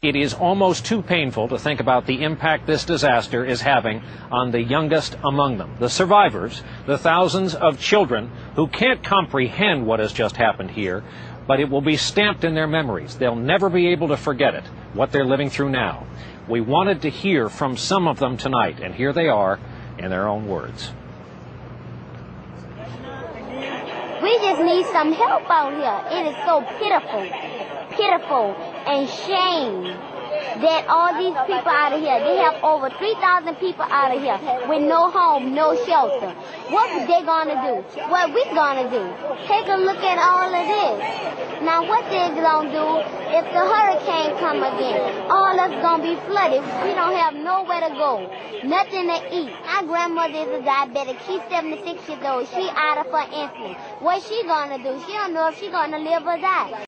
It is almost too painful to think about the impact this disaster is having on the youngest among them, the survivors, the thousands of children who can't comprehend what has just happened here, but it will be stamped in their memories. They'll never be able to forget it, what they're living through now. We wanted to hear from some of them tonight, and here they are in their own words. We just need some help out here. It is so pitiful and shame that all these people out of here, they have over 3,000 people out of here with no home, no shelter. What are they gonna do? What we gonna do? Take a look at all of this. Now what they gonna do if the hurricane come again? All us gonna be flooded. We don't have nowhere to go, nothing to eat. My grandmother is a diabetic. She's 76 years old. She out of her insulin. What she gonna do? She don't know if she gonna live or die.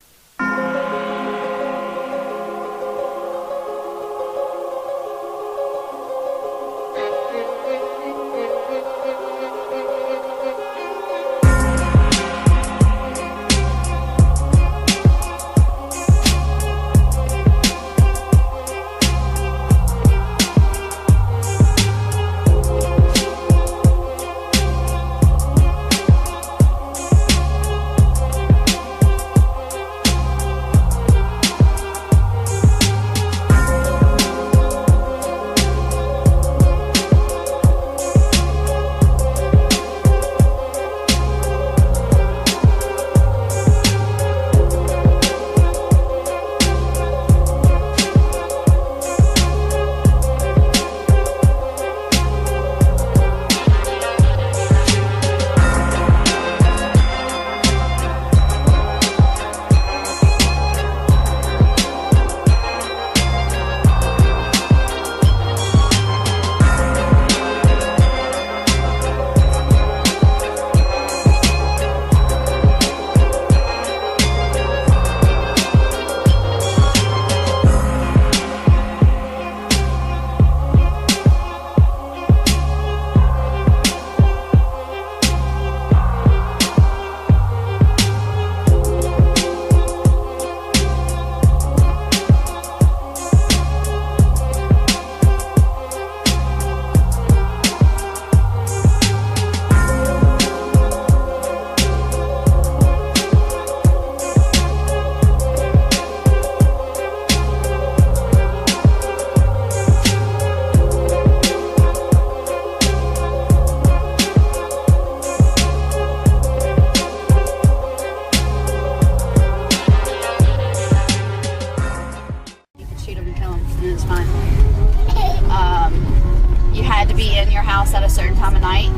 At a certain time of night.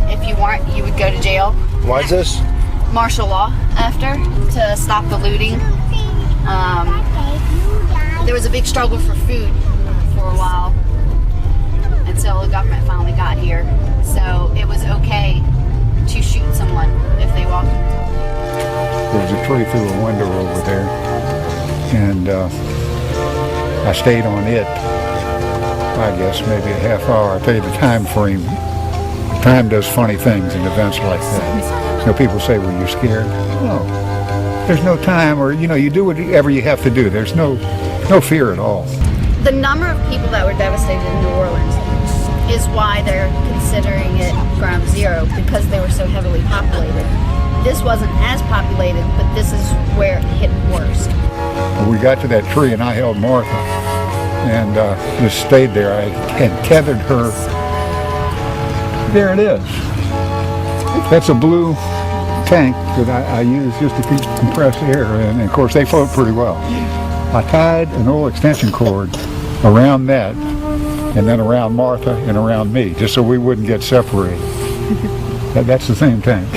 If you weren't, you would go to jail. Why is this? Martial law after to stop the looting. There was a big struggle for food for a while until the government finally got here. So it was okay to shoot someone if they walked. There was a tree through a window over there, and I stayed on it. I guess maybe a half hour. I tell you the time frame. Time does funny things in events like that. So people say, "Were you scared?" No. There's no time, or you do whatever you have to do. There's no fear at all. The number of people that were devastated in New Orleans is why they're considering it ground zero, because they were so heavily populated. This wasn't as populated, but this is where it hit worst. We got to that tree, and I held Martha. And just stayed there. I had tethered her. There it is. That's a blue tank that I use just to keep compressed air, and of course they float pretty well. I tied an old extension cord around that, and then around Martha and around me, just so we wouldn't get separated. That's the same tank.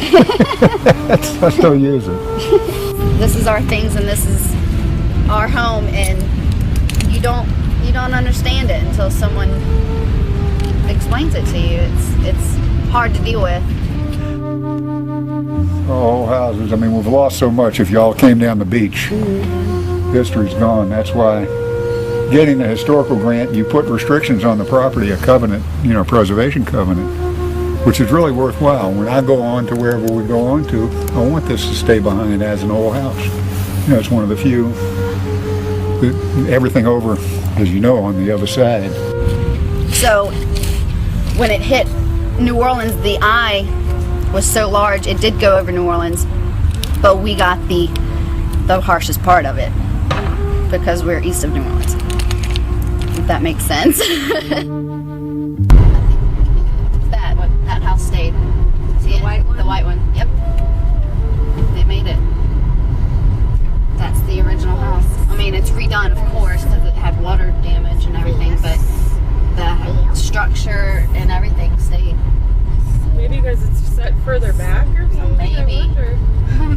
I still use it. This is our things, and this is our home, and you don't understand it until someone explains it to you. It's hard to deal with. Oh, houses. I mean, we've lost so much. If y'all came down the beach, history's gone. That's why getting a historical grant, you put restrictions on the property, a covenant, preservation covenant, which is really worthwhile. When I go on to wherever we go on to, I want this to stay behind as an old house. It's one of the few everything over, as you know, on the other side. So when it hit New Orleans, the eye was so large it did go over New Orleans, but we got the harshest part of it because we're east of New Orleans. If that makes sense. That house stayed. See it? The white one? The white one, yep. They made it. That's the original house. I mean, it's redone, of course, because it had water damage and everything, but the structure and everything stayed. Maybe because it's set further back or something? Maybe.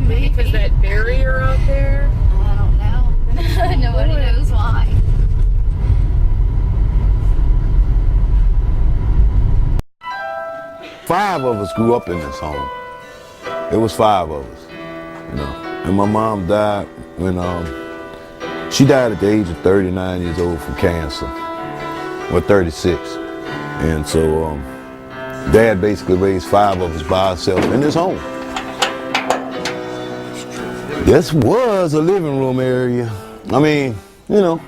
Maybe because that barrier out there? I don't know. Nobody knows why. Five of us grew up in this home. It was 5 of us, you know. And my mom died when she died at the age of 39 years old from cancer, or 36. And so Dad basically raised 5 of us by himself in this home. This was a living room area. I mean, you know,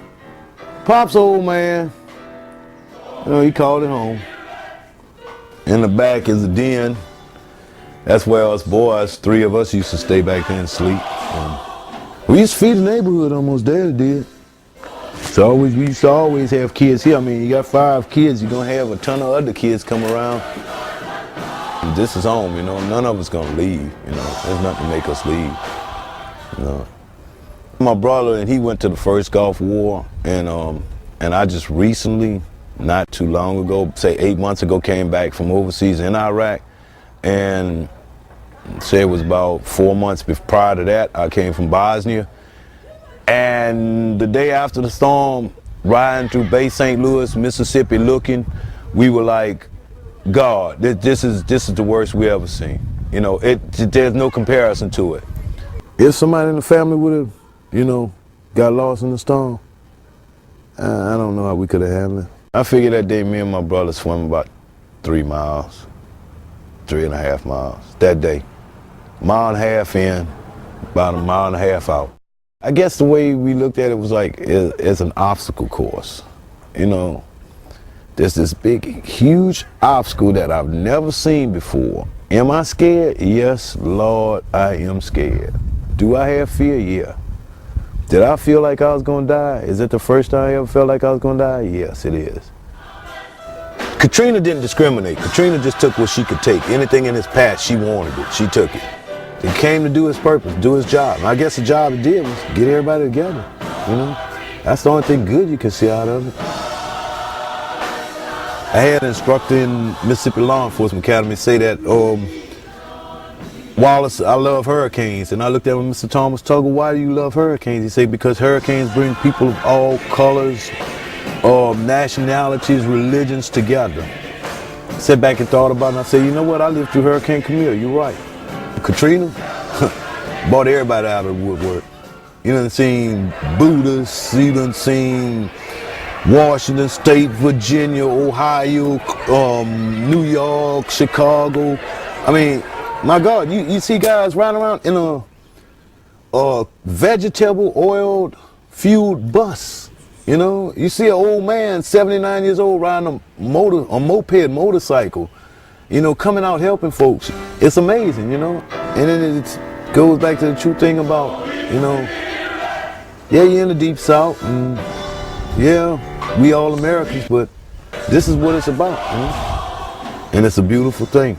Pop's old man, you know, he called it home. In the back is a den. That's where us boys, 3 of us, used to stay back there and sleep. We used to feed the neighborhood almost daily, did. So we used to always have kids here. I mean, you got 5 kids, you're gonna have a ton of other kids come around. This is home, you know, none of us gonna leave, you know. There's nothing to make us leave, you know. My brother, and he went to the first Gulf War, and I just recently, not too long ago, say 8 months ago, came back from overseas in Iraq, and say it was about 4 months prior to that, I came from Bosnia. And the day after the storm, riding through Bay St. Louis, Mississippi, looking, we were like, God, this is the worst we ever seen. You know, there's no comparison to it. If somebody in the family would have, you know, got lost in the storm, I don't know how we could have handled it. I figured that day me and my brother swam about 3 miles, 3.5 miles that day. 1.5 miles in, about 1.5 miles out. I guess the way we looked at it was like it's an obstacle course. You know, there's this big, huge obstacle that I've never seen before. Am I scared? Yes, Lord, I am scared. Do I have fear? Yeah. Did I feel like I was gonna die? Is it the first time I ever felt like I was gonna die? Yes, it is. Katrina didn't discriminate. Katrina just took what she could take. Anything in his path, she wanted it. She took it. It came to do his purpose, do his job. And I guess the job it did was get everybody together, you know? That's the only thing good you can see out of it. I had an instructor in Mississippi Law Enforcement Academy say that, Wallace, I love hurricanes. And I looked at him, Mr. Thomas Tuggle, why do you love hurricanes? He said, because hurricanes bring people of all colors, nationalities, religions together. I sat back and thought about it, and I said, you know what, I lived through Hurricane Camille, you're right. Katrina brought everybody out of the woodwork. You done seen Buddhists, you done seen Washington State, Virginia, Ohio, New York, Chicago. I mean, my God, you see guys riding around in a vegetable oiled fueled bus. You know, you see an old man, 79 years old, riding a moped motorcycle, you know, coming out helping folks. It's amazing, you know. And then it goes back to the true thing about, you know, yeah, you're in the deep south, and yeah, we all Americans, but this is what it's about, you know? And it's a beautiful thing.